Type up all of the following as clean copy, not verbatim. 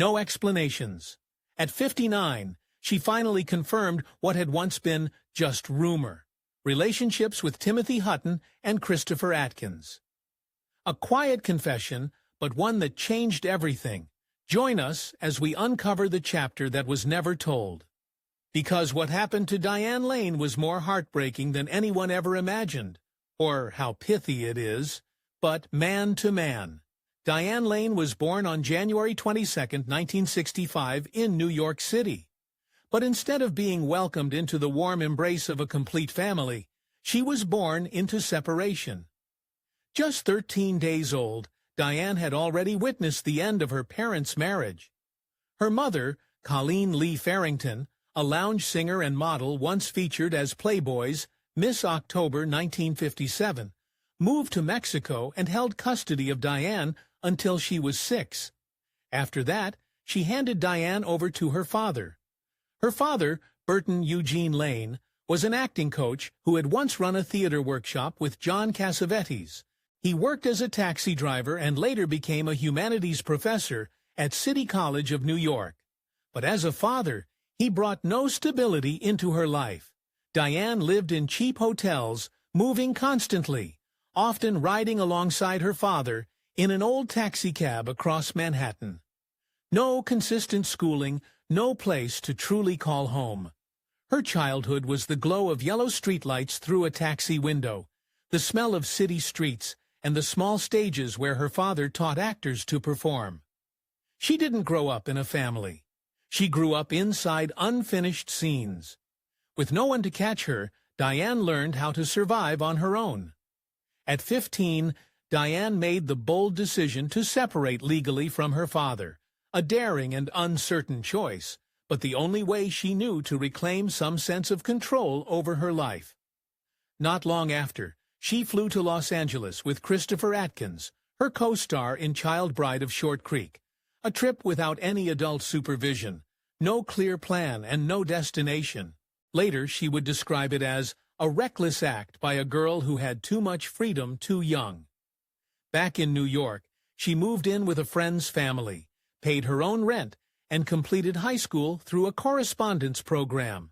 No explanations. At 59, she finally confirmed what had once been just rumor: relationships with Timothy Hutton and Christopher Atkins. A quiet confession, but one that changed everything. Join us as we uncover the chapter that was never told. Because what happened to Diane Lane was more heartbreaking than anyone ever imagined. Or how pithy it is. But man to man. Diane Lane was born on January 22, 1965, in New York City. But instead of being welcomed into the warm embrace of a complete family, she was born into separation. Just 13 days old, Diane had already witnessed the end of her parents' marriage. Her mother, Colleen Lee Farrington, a lounge singer and model once featured as Playboy's Miss October 1957, moved to Mexico and held custody of Diane until she was 6. After that, she handed Diane over to her father. Her father, Burton Eugene Lane, was an acting coach who had once run a theater workshop with John Cassavetes. He worked as a taxi driver and later became a humanities professor at City College of New York. But as a father, he brought no stability into her life. Diane lived in cheap hotels, moving constantly, often riding alongside her father in an old taxicab across Manhattan. No consistent schooling, no place to truly call home. Her childhood was the glow of yellow streetlights through a taxi window, the smell of city streets, and the small stages where her father taught actors to perform. She didn't grow up in a family. She grew up inside unfinished scenes. With no one to catch her, Diane learned how to survive on her own. At 15, Diane made the bold decision to separate legally from her father, a daring and uncertain choice, but the only way she knew to reclaim some sense of control over her life. Not long after, she flew to Los Angeles with Christopher Atkins, her co-star in Child Bride of Short Creek, a trip without any adult supervision, no clear plan and no destination. Later, she would describe it as a reckless act by a girl who had too much freedom too young. Back in New York, she moved in with a friend's family, paid her own rent, and completed high school through a correspondence program.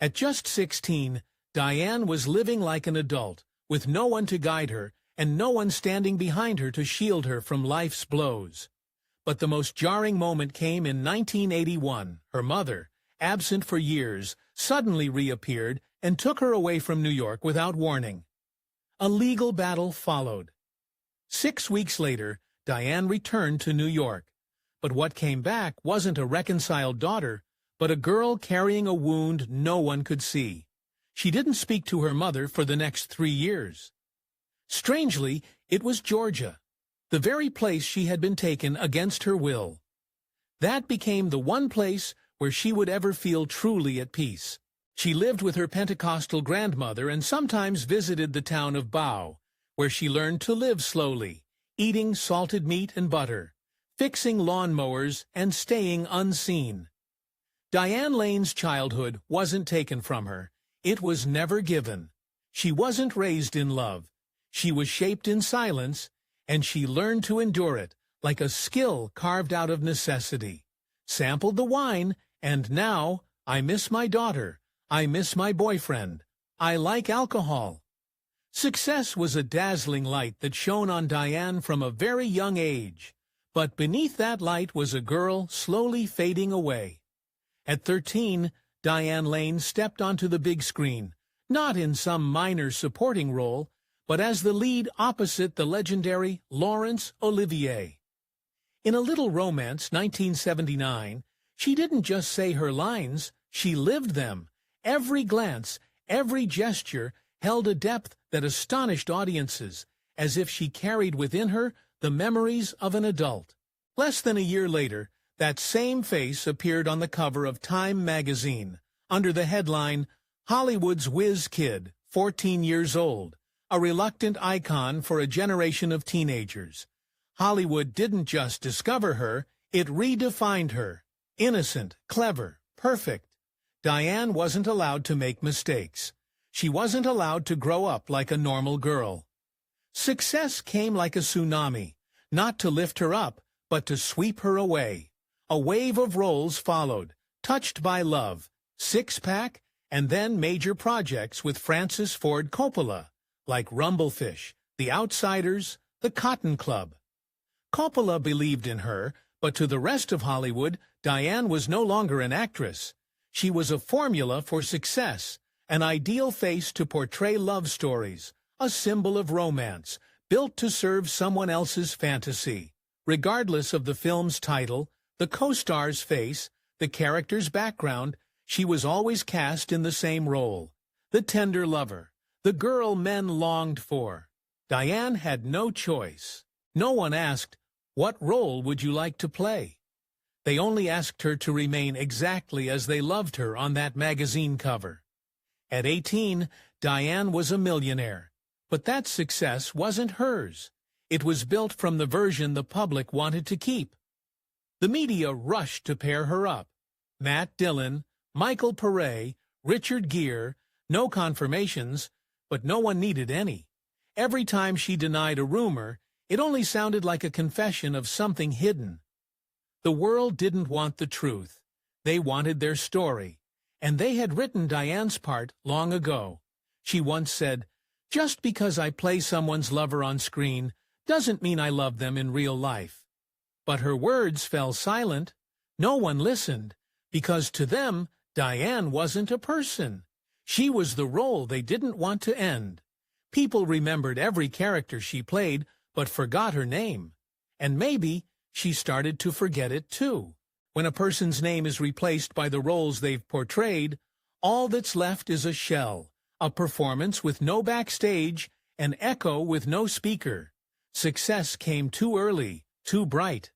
At just 16, Diane was living like an adult, with no one to guide her and no one standing behind her to shield her from life's blows. But the most jarring moment came in 1981. Her mother, absent for years, suddenly reappeared and took her away from New York without warning. A legal battle followed. 6 weeks later, Diane returned to New York. But what came back wasn't a reconciled daughter, but a girl carrying a wound no one could see. She didn't speak to her mother for the next 3 years. Strangely, it was Georgia, the very place she had been taken against her will. That became the one place where she would ever feel truly at peace. She lived with her Pentecostal grandmother and sometimes visited the town of Bow, where she learned to live slowly, eating salted meat and butter, fixing lawnmowers, and staying unseen. Diane Lane's childhood wasn't taken from her. It was never given. She wasn't raised in love. She was shaped in silence, and she learned to endure it, like a skill carved out of necessity. Sampled the wine, and now, I miss my daughter. I miss my boyfriend. I like alcohol. Success was a dazzling light that shone on Diane from a very young age. But beneath that light was a girl slowly fading away. At 13, Diane Lane stepped onto the big screen, not in some minor supporting role, but as the lead opposite the legendary Laurence Olivier. In A Little Romance, 1979, she didn't just say her lines, she lived them. Every glance, every gesture held a depth that astonished audiences, as if she carried within her the memories of an adult. Less than a year later, that same face appeared on the cover of Time magazine, under the headline, Hollywood's Whiz Kid, 14 years old, a reluctant icon for a generation of teenagers. Hollywood didn't just discover her, it redefined her. Innocent, clever, perfect. Diane wasn't allowed to make mistakes. She wasn't allowed to grow up like a normal girl. Success came like a tsunami, not to lift her up, but to sweep her away. A wave of roles followed, Touched by Love, Six Pack, and then major projects with Francis Ford Coppola, like Rumblefish, The Outsiders, The Cotton Club. Coppola believed in her, but to the rest of Hollywood, Diane was no longer an actress. She was a formula for success, an ideal face to portray love stories, a symbol of romance, built to serve someone else's fantasy. Regardless of the film's title, the co-star's face, the character's background, she was always cast in the same role. The tender lover, the girl men longed for. Diane had no choice. No one asked, "What role would you like to play?" They only asked her to remain exactly as they loved her on that magazine cover. At 18, Diane was a millionaire. But that success wasn't hers. It was built from the version the public wanted to keep. The media rushed to pair her up. Matt Dillon, Michael Pare, Richard Gere, no confirmations, but no one needed any. Every time she denied a rumor, it only sounded like a confession of something hidden. The world didn't want the truth. They wanted their story, and they had written Diane's part long ago. She once said, "Just because I play someone's lover on screen doesn't mean I love them in real life." But her words fell silent. No one listened, because to them, Diane wasn't a person. She was the role they didn't want to end. People remembered every character she played, but forgot her name. And maybe she started to forget it too. When a person's name is replaced by the roles they've portrayed, all that's left is a shell, a performance with no backstage, an echo with no speaker. Success came too early, too bright.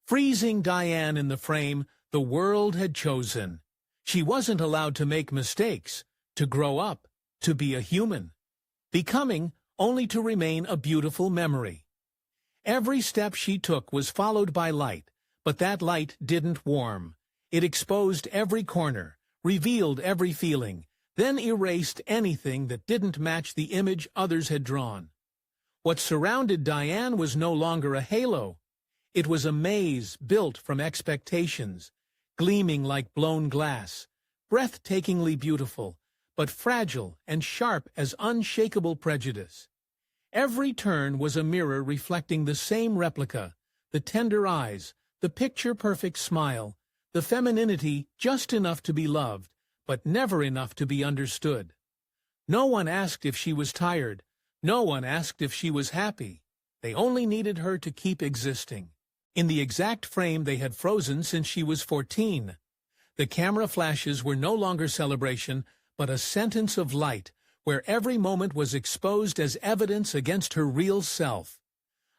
Freezing Diane in the frame the world had chosen. She wasn't allowed to make mistakes, to grow up, to be a human. Becoming only to remain a beautiful memory. Every step she took was followed by light, but that light didn't warm. It exposed every corner, revealed every feeling, then erased anything that didn't match the image others had drawn. What surrounded Diane was no longer a halo. It was a maze built from expectations, gleaming like blown glass, breathtakingly beautiful, but fragile and sharp as unshakable prejudice. Every turn was a mirror reflecting the same replica, the tender eyes, the picture-perfect smile, the femininity just enough to be loved, but never enough to be understood. No one asked if she was tired. No one asked if she was happy. They only needed her to keep existing, in the exact frame they had frozen since she was 14. The camera flashes were no longer celebration, but a sentence of light, where every moment was exposed as evidence against her real self.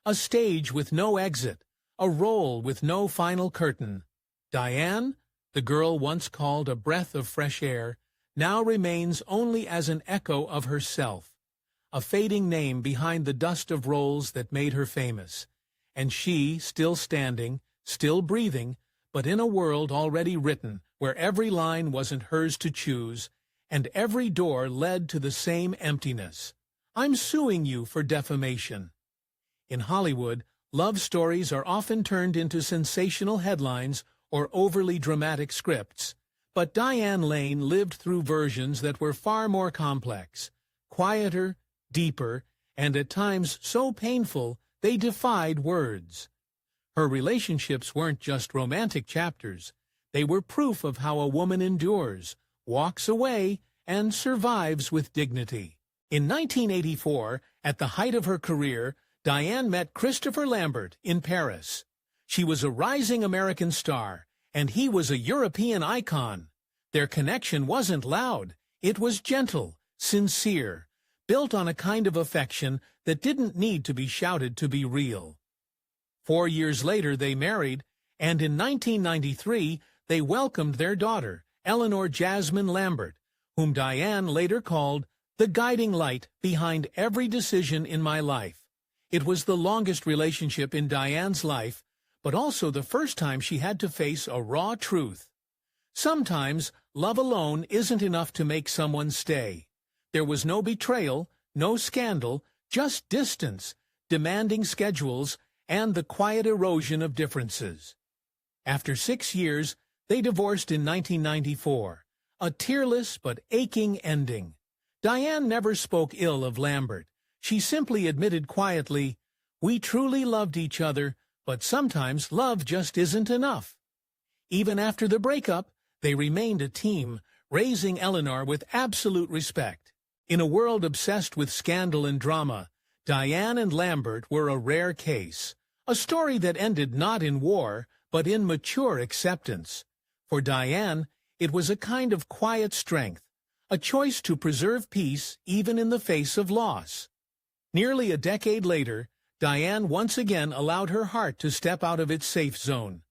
A stage with no exit, a role with no final curtain. Diane, the girl once called a breath of fresh air, now remains only as an echo of herself, a fading name behind the dust of roles that made her famous. And she, still standing, still breathing, but in a world already written, where every line wasn't hers to choose, and every door led to the same emptiness. I'm suing you for defamation. In Hollywood, love stories are often turned into sensational headlines or overly dramatic scripts, but Diane Lane lived through versions that were far more complex, quieter, deeper, and at times so painful they defied words. Her relationships weren't just romantic chapters. They were proof of how a woman endures, walks away, and survives with dignity. In 1984, at the height of her career, Diane met Christopher Lambert in Paris. She was a rising American star, and he was a European icon. Their connection wasn't loud. It was gentle, sincere, built on a kind of affection that didn't need to be shouted to be real. 4 years later, they married, and in 1993, they welcomed their daughter, Eleanor Jasmine Lambert, whom Diane later called the guiding light behind every decision in my life. It was the longest relationship in Diane's life, but also the first time she had to face a raw truth. Sometimes love alone isn't enough to make someone stay. There was no betrayal, no scandal, just distance, demanding schedules, and the quiet erosion of differences. After 6 years, they divorced in 1994, a tearless but aching ending. Diane never spoke ill of Lambert. She simply admitted quietly, "We truly loved each other, but sometimes love just isn't enough." Even after the breakup, they remained a team, raising Eleanor with absolute respect. In a world obsessed with scandal and drama, Diane and Lambert were a rare case, a story that ended not in war, but in mature acceptance. For Diane, it was a kind of quiet strength, a choice to preserve peace even in the face of loss. Nearly a decade later, Diane once again allowed her heart to step out of its safe zone.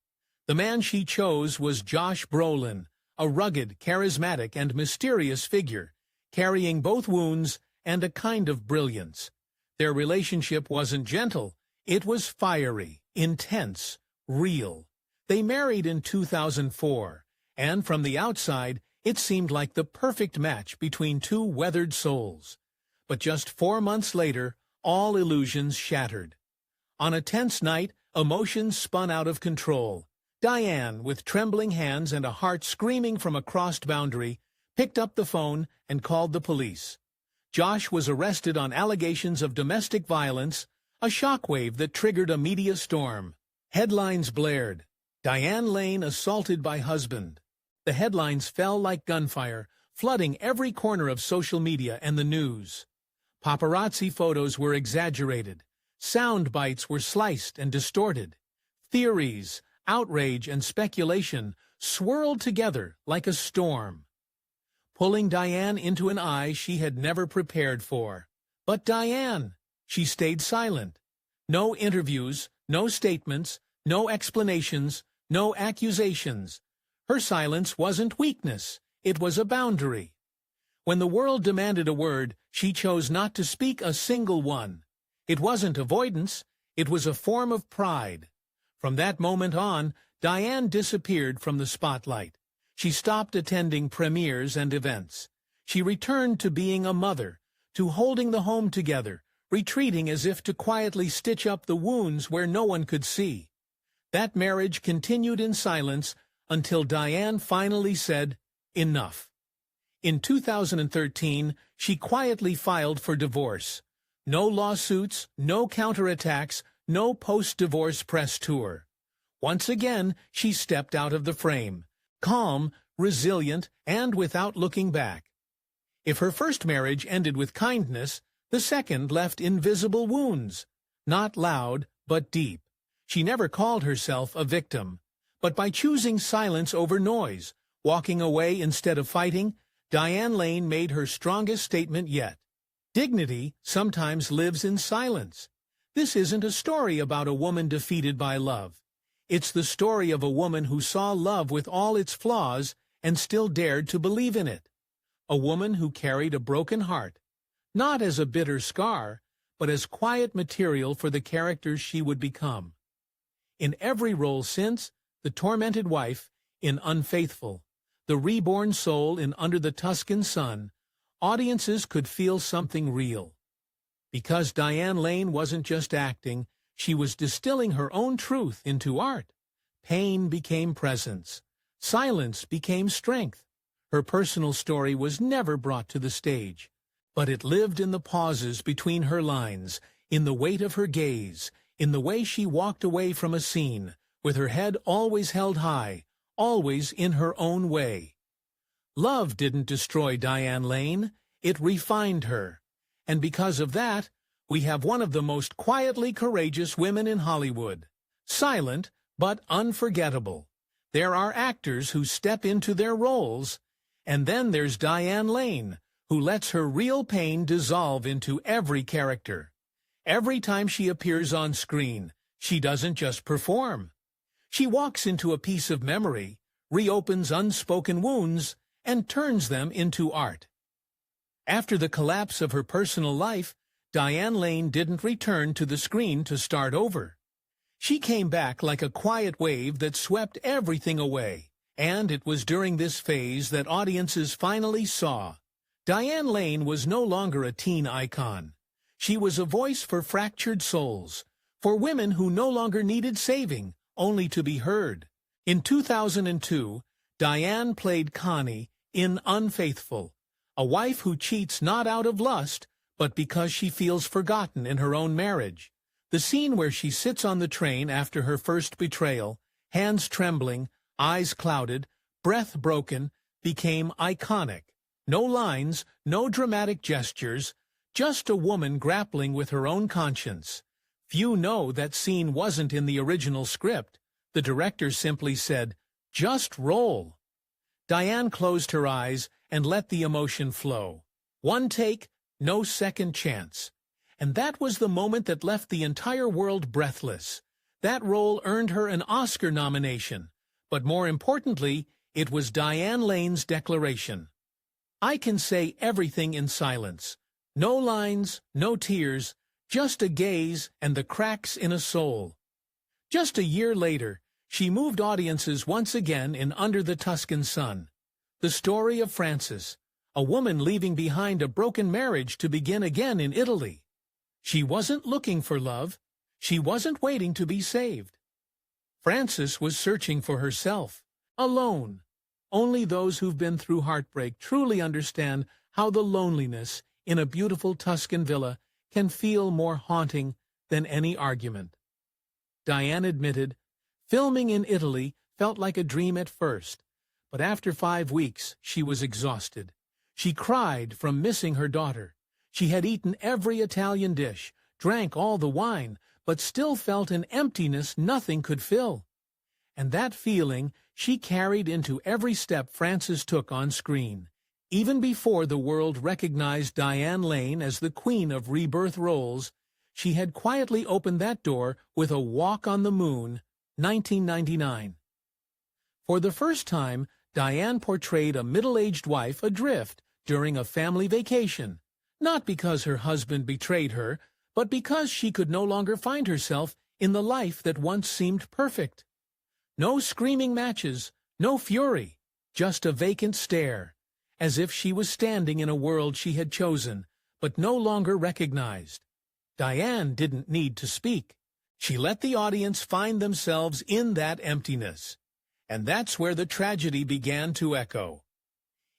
The man she chose was Josh Brolin, a rugged, charismatic, and mysterious figure, carrying both wounds and a kind of brilliance. Their relationship wasn't gentle, it was fiery, intense, real. They married in 2004, and from the outside, it seemed like the perfect match between two weathered souls. But just 4 months later, all illusions shattered. On a tense night, emotions spun out of control. Diane, with trembling hands and a heart screaming from a crossed boundary, picked up the phone and called the police. Josh was arrested on allegations of domestic violence, a shockwave that triggered a media storm. Headlines blared, "Diane Lane assaulted by husband." The headlines fell like gunfire, flooding every corner of social media and the news. Paparazzi photos were exaggerated. Sound bites were sliced and distorted. Theories, outrage, and speculation swirled together like a storm, pulling Diane into an eye she had never prepared for. But Diane, she stayed silent. No interviews, no statements, no explanations, no accusations. Her silence wasn't weakness, it was a boundary. When the world demanded a word, she chose not to speak a single one. It wasn't avoidance, it was a form of pride. From that moment on, Diane disappeared from the spotlight. She stopped attending premieres and events. She returned to being a mother, to holding the home together, retreating as if to quietly stitch up the wounds where no one could see. That marriage continued in silence until Diane finally said, "Enough." In 2013, she quietly filed for divorce. No lawsuits, no counterattacks, no post-divorce press tour. Once again, she stepped out of the frame, calm, resilient, and without looking back. If her first marriage ended with kindness, the second left invisible wounds, not loud, but deep. She never called herself a victim. But by choosing silence over noise, walking away instead of fighting, Diane Lane made her strongest statement yet. Dignity sometimes lives in silence. This isn't a story about a woman defeated by love. It's the story of a woman who saw love with all its flaws and still dared to believe in it. A woman who carried a broken heart, not as a bitter scar, but as quiet material for the characters she would become. In every role since, the tormented wife in Unfaithful, the reborn soul in Under the Tuscan Sun, audiences could feel something real. Because Diane Lane wasn't just acting, she was distilling her own truth into art. Pain became presence. Silence became strength. Her personal story was never brought to the stage, but it lived in the pauses between her lines, in the weight of her gaze, in the way she walked away from a scene, with her head always held high, always in her own way. Love didn't destroy Diane Lane, it refined her. And because of that, we have one of the most quietly courageous women in Hollywood. Silent, but unforgettable. There are actors who step into their roles, and then there's Diane Lane, who lets her real pain dissolve into every character. Every time she appears on screen, she doesn't just perform. She walks into a piece of memory, reopens unspoken wounds, and turns them into art. After the collapse of her personal life, Diane Lane didn't return to the screen to start over. She came back like a quiet wave that swept everything away, and it was during this phase that audiences finally saw. Diane Lane was no longer a teen icon. She was a voice for fractured souls, for women who no longer needed saving, only to be heard. In 2002, Diane played Connie in Unfaithful, a wife who cheats not out of lust, but because she feels forgotten in her own marriage. The scene where she sits on the train after her first betrayal, hands trembling, eyes clouded, breath broken, became iconic. No lines, no dramatic gestures, just a woman grappling with her own conscience. Few know that scene wasn't in the original script. The director simply said, "Just roll." Diane closed her eyes and let the emotion flow. One take, no second chance. And that was the moment that left the entire world breathless. That role earned her an Oscar nomination. But more importantly, it was Diane Lane's declaration. "I can say everything in silence. No lines, no tears, just a gaze and the cracks in a soul." Just a year later, she moved audiences once again in Under the Tuscan Sun. The story of Frances, a woman leaving behind a broken marriage to begin again in Italy. She wasn't looking for love. She wasn't waiting to be saved. Frances was searching for herself, alone. Only those who've been through heartbreak truly understand how the loneliness in a beautiful Tuscan villa can feel more haunting than any argument. Diane admitted, "Filming in Italy felt like a dream at first, but after 5 weeks she was exhausted. She cried from missing her daughter. She had eaten every Italian dish, drank all the wine, but still felt an emptiness nothing could fill. And that feeling she carried into every step Frances took on screen. Even before the world recognized Diane Lane as the queen of rebirth roles, she had quietly opened that door with A Walk on the Moon, 1999. For the first time, Diane portrayed a middle-aged wife adrift during a family vacation, not because her husband betrayed her, but because she could no longer find herself in the life that once seemed perfect. No screaming matches, no fury, just a vacant stare, as if she was standing in a world she had chosen, but no longer recognized. Diane didn't need to speak. She let the audience find themselves in that emptiness. And that's where the tragedy began to echo.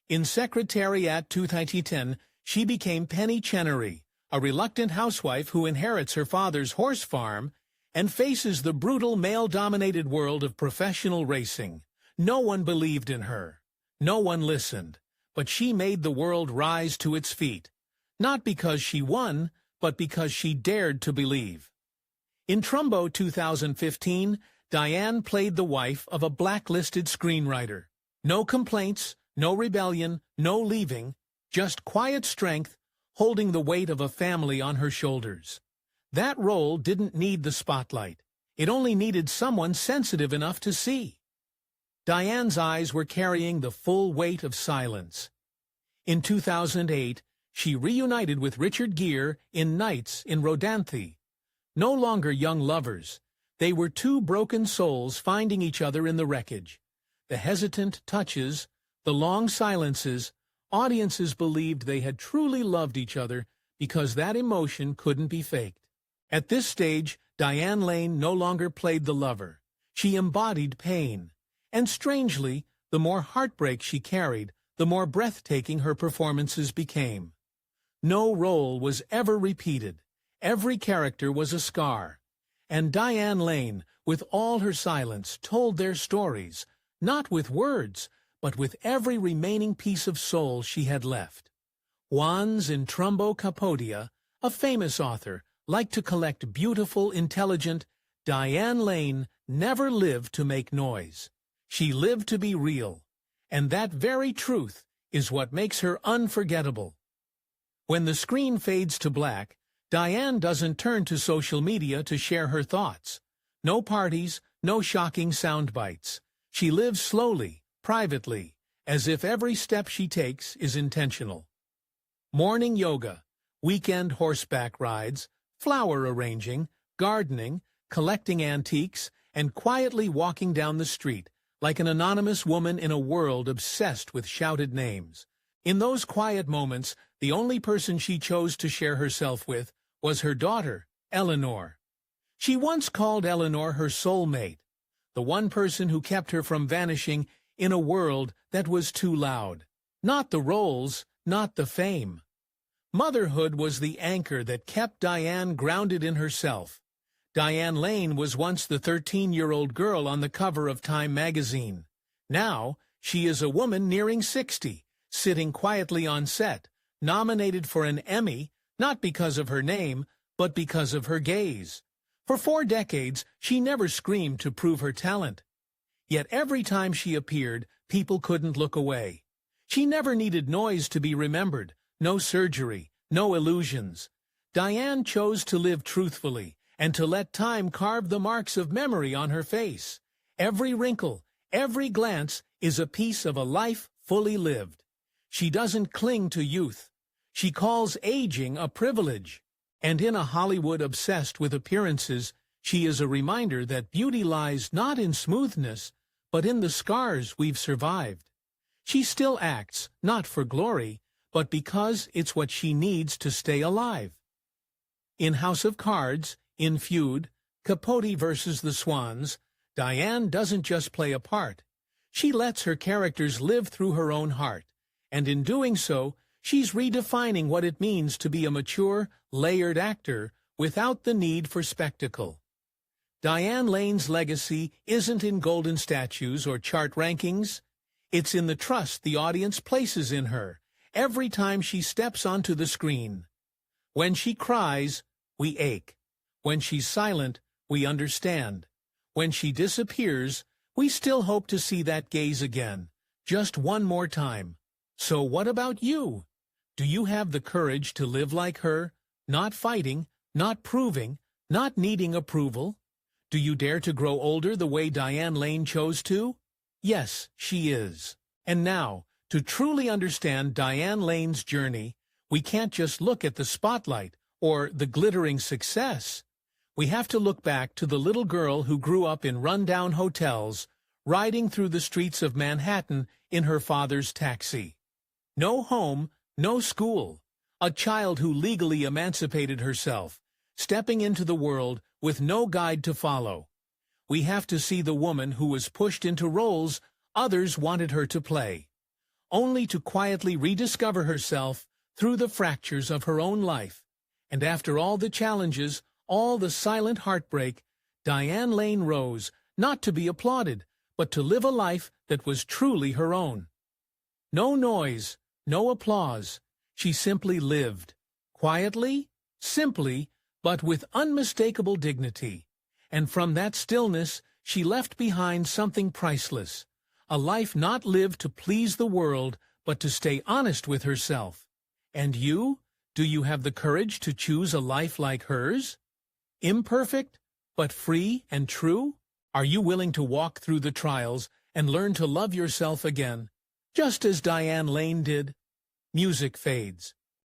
In Secretariat 2010, she became Penny Chenery, a reluctant housewife who inherits her father's horse farm and faces the brutal male-dominated world of professional racing. No one believed in her. No one listened. But she made the world rise to its feet, not because she won, but because she dared to believe. In Trumbo 2015, Diane played the wife of a blacklisted screenwriter. No complaints, no rebellion, no leaving, just quiet strength, holding the weight of a family on her shoulders. That role didn't need the spotlight. It only needed someone sensitive enough to see. Diane's eyes were carrying the full weight of silence. In 2008, she reunited with Richard Gere in Nights in Rodanthe. No longer young lovers. They were two broken souls finding each other in the wreckage. The hesitant touches, the long silences, audiences believed they had truly loved each other because that emotion couldn't be faked. At this stage, Diane Lane no longer played the lover. She embodied pain. And strangely, the more heartbreak she carried, the more breathtaking her performances became. No role was ever repeated. Every character was a scar. And Diane Lane, with all her silence, told their stories, not with words, but with every remaining piece of soul she had left. Juan's in Trumbo Capodia, a famous author, liked to collect beautiful, intelligent. Diane Lane never lived to make noise. She lived to be real. And that very truth is what makes her unforgettable. When the screen fades to black, Diane doesn't turn to social media to share her thoughts. No parties, no shocking sound bites. She lives slowly, privately, as if every step she takes is intentional. Morning yoga, weekend horseback rides, flower arranging, gardening, collecting antiques, and quietly walking down the street, like an anonymous woman in a world obsessed with shouted names. In those quiet moments, the only person she chose to share herself with was her daughter, Eleanor. She once called Eleanor her soulmate. the one person who kept her from vanishing in a world that was too loud. Not the roles, not the fame. Motherhood was the anchor that kept Diane grounded in herself. Diane Lane was once the 13-year-old girl on the cover of Time magazine. Now, she is a woman nearing 60, sitting quietly on set, nominated for an Emmy, not because of her name, but because of her gaze. For 4 decades, she never screamed to prove her talent. Yet every time she appeared, people couldn't look away. She never needed noise to be remembered, no surgery, no illusions. Diane chose to live truthfully and to let time carve the marks of memory on her face. Every wrinkle, every glance is a piece of a life fully lived. She doesn't cling to youth. She calls aging a privilege. And in a Hollywood obsessed with appearances, she is a reminder that beauty lies not in smoothness, but in the scars we've survived. She still acts, not for glory, but because it's what she needs to stay alive. In House of Cards, in Feud, Capote versus the Swans, Diane doesn't just play a part. She lets her characters live through her own heart, and in doing so, she's redefining what it means to be a mature, layered actor without the need for spectacle. Diane Lane's legacy isn't in golden statues or chart rankings. It's in the trust the audience places in her every time she steps onto the screen. When she cries, we ache. When she's silent, we understand. When she disappears, we still hope to see that gaze again, just one more time. So what about you? Do you have the courage to live like her, not fighting, not proving, not needing approval? Do you dare to grow older the way Diane Lane chose to? Yes, she is. And now, to truly understand Diane Lane's journey, we can't just look at the spotlight or the glittering success. We have to look back to the little girl who grew up in rundown hotels, riding through the streets of Manhattan in her father's taxi. No home, no school. A child who legally emancipated herself, stepping into the world with no guide to follow. We have to see the woman who was pushed into roles others wanted her to play, only to quietly rediscover herself through the fractures of her own life. And after all the challenges, all the silent heartbreak, Diane Lane rose, not to be applauded, but to live a life that was truly her own. No noise, no applause. She simply lived, quietly, simply, but with unmistakable dignity. And from that stillness, she left behind something priceless, a life not lived to please the world, but to stay honest with herself. And you? Do you have the courage to choose a life like hers? Imperfect, but free and true? Are you willing to walk through the trials and learn to love yourself again, just as Diane Lane did? Music fades.